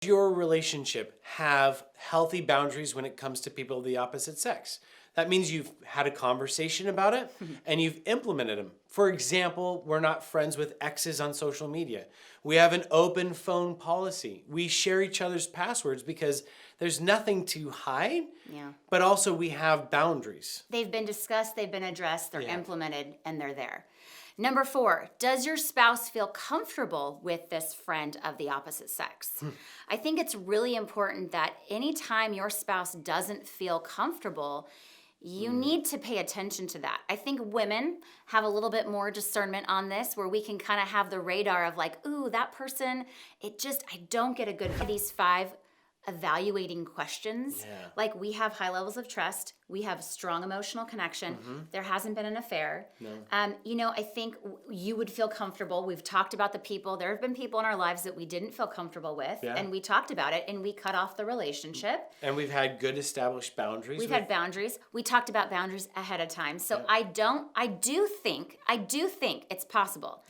Your relationship have healthy boundaries when it comes to people of the opposite sex? That means you've had a conversation about it and you've implemented them. For example, we're not friends with exes on social media. We have an open phone policy. We share each other's passwords because there's nothing to hide, but also we have boundaries. They've been discussed, they've been addressed, they're implemented, and they're there. Number 4, does your spouse feel comfortable with this friend of the opposite sex? I think it's really important that anytime your spouse doesn't feel comfortable, you need to pay attention to that. I think women have a little bit more discernment on this, where we can kind of have the radar of like, ooh, that person, I don't get a good, these 5 evaluating questions. Like, we have high levels of trust. We have strong emotional connection. There hasn't been an affair. I think you would feel comfortable. We've talked about the people. There have been people in our lives that we didn't feel comfortable with, and we talked about it, and we cut off the relationship. And we've had good established boundaries. We've had boundaries. We talked about boundaries ahead of time. So I do think it's possible.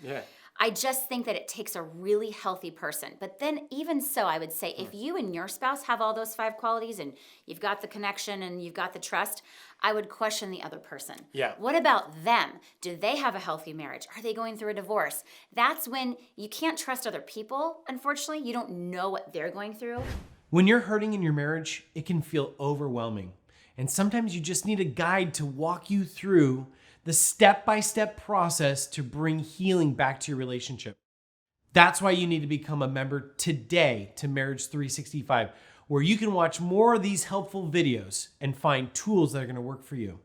I just think that it takes a really healthy person. But then even so, I would say if you and your spouse have all those 5 qualities and you've got the connection and you've got the trust, I would question the other person. What about them? Do they have a healthy marriage? Are they going through a divorce? That's when you can't trust other people. Unfortunately, you don't know what they're going through. When you're hurting in your marriage, it can feel overwhelming. And sometimes you just need a guide to walk you through the step-by-step process to bring healing back to your relationship. That's why you need to become a member today to Marriage 365, where you can watch more of these helpful videos and find tools that are going to work for you.